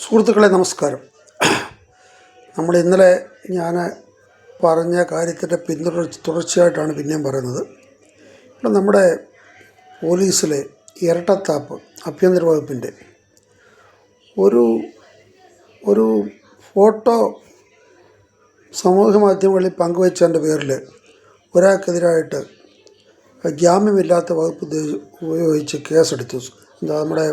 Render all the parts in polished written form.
സുഹൃത്തുക്കളെ നമസ്കാരം. നമ്മൾ ഇന്നലെ ഞാൻ പറഞ്ഞ കാര്യത്തിൻ്റെ തുടർച്ചയായിട്ടാണ് പിന്നെയും പറയുന്നത്. ഇപ്പം നമ്മുടെ പോലീസിലെ ഇരട്ടത്താപ്പ് ആഭ്യന്തര വകുപ്പിൻ്റെ ഒരു ഫോട്ടോ സമൂഹ മാധ്യമങ്ങളിൽ പങ്കുവച്ചതിൻ്റെ പേരിൽ ഒരാൾക്കെതിരായിട്ട് ജാമ്യമില്ലാത്ത വകുപ്പ് ഉപയോഗിച്ച് കേസെടുത്തു. നമ്മുടെ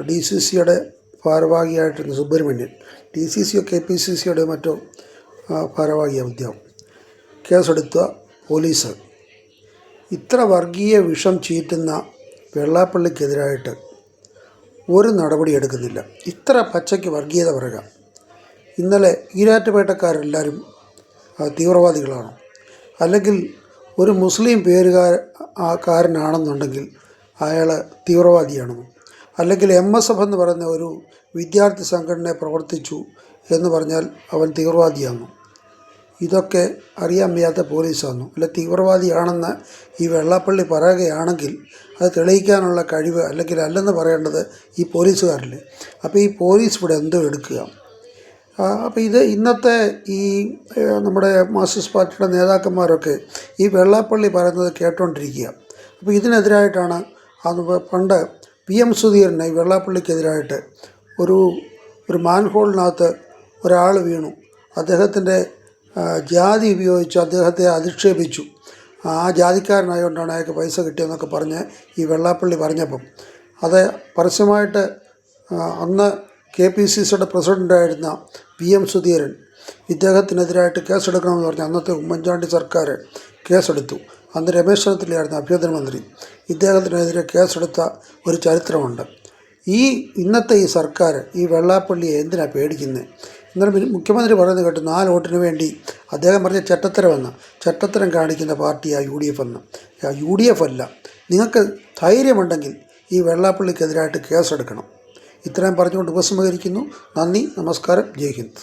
DCCയുടെ ഭാരവാഹിയായിട്ടിരുന്ന സുബ്രഹ്മണ്യൻ, DCCയോ KPCCയുടെ മറ്റോ ഭാരവാഹിയാവും കേസെടുത്ത പോലീസ് ഇത്ര വർഗീയ വിഷം ചീറ്റുന്ന വെള്ളാപ്പള്ളിക്കെതിരായിട്ട് ഒരു നടപടി എടുക്കുന്നില്ല. ഇത്ര പച്ചയ്ക്ക് വർഗീയത പറയുക. ഇന്നലെ ഈരാറ്റുപേട്ടക്കാരെല്ലാവരും തീവ്രവാദികളാണോ, അല്ലെങ്കിൽ ഒരു മുസ്ലിം കാരനാണെന്നുണ്ടെങ്കിൽ അയാൾ തീവ്രവാദിയാണെന്നോ, അല്ലെങ്കിൽ MSF എന്ന് പറയുന്ന ഒരു വിദ്യാർത്ഥി സംഘടനയെ പ്രവർത്തിച്ചു എന്ന് പറഞ്ഞാൽ അവൻ തീവ്രവാദിയാണെന്നോ? ഇതൊക്കെ അറിയാൻ വയ്യാത്ത പോലീസാണെന്നോ? അല്ല, തീവ്രവാദിയാണെന്ന് ഈ വെള്ളാപ്പള്ളി പറയുകയാണെങ്കിൽ അത് തെളിയിക്കാനുള്ള കഴിവ് അല്ലെങ്കിൽ അല്ലെന്ന് പറയേണ്ടത് ഈ പോലീസുകാരല്ലേ. അപ്പോൾ ഈ പോലീസ് ഇവിടെ എന്തോ എടുക്കുക. അപ്പോൾ ഇത് ഇന്നത്തെ ഈ നമ്മുടെ മാർക്സിസ്റ്റ് പാർട്ടിയുടെ നേതാക്കന്മാരൊക്കെ ഈ വെള്ളാപ്പള്ളി പറയുന്നത് കേട്ടോണ്ടിരിക്കുക. അപ്പോൾ ഇതിനെതിരായിട്ടാണ് പണ്ട് PM സുധീരനെ ഈ വെള്ളാപ്പള്ളിക്കെതിരായിട്ട് ഒരു മാൻഹോളിനകത്ത് ഒരാൾ വീണു, അദ്ദേഹത്തിൻ്റെ ജാതി ഉപയോഗിച്ച് അദ്ദേഹത്തെ അധിക്ഷേപിച്ചു, ആ ജാതിക്കാരനായതുകൊണ്ടാണ് അയാൾക്ക് പൈസ കിട്ടിയതെന്നൊക്കെ പറഞ്ഞ് ഈ വെള്ളാപ്പള്ളി പറഞ്ഞപ്പം അത് പരസ്യമായിട്ട് അന്ന് KPCCയുടെ പ്രസിഡൻ്റായിരുന്ന PM സുധീരൻ ഇദ്ദേഹത്തിനെതിരായിട്ട് കേസെടുക്കണമെന്ന് പറഞ്ഞ് അന്നത്തെ ഉമ്മൻചാണ്ടി സർക്കാർ കേസെടുത്തു. അന്ന് രമേശ് ചെന്നിത്തലയായിരുന്നു ആഭ്യന്തരമന്ത്രി. ഇദ്ദേഹത്തിനെതിരെ കേസെടുത്ത ഒരു ചരിത്രമുണ്ട്. ഇന്നത്തെ ഈ സർക്കാർ ഈ വെള്ളാപ്പള്ളിയെ എന്തിനാണ് പേടിക്കുന്നത്? ഇന്നലെ മുഖ്യമന്ത്രി പറയുന്നത് കേട്ടു, 4 വോട്ടിന് വേണ്ടി അദ്ദേഹം പറഞ്ഞ ചട്ടത്തരം കാണിക്കുന്ന പാർട്ടിയാണ് UDF എന്ന്. UDF അല്ല. നിങ്ങൾക്ക് ധൈര്യമുണ്ടെങ്കിൽ ഈ വെള്ളാപ്പള്ളിക്കെതിരായിട്ട് കേസെടുക്കണം. ഇത്രയും പറഞ്ഞുകൊണ്ട് ഉപസംഹരിക്കുന്നു. നന്ദി, നമസ്കാരം, ജയ് ഹിന്ദ്.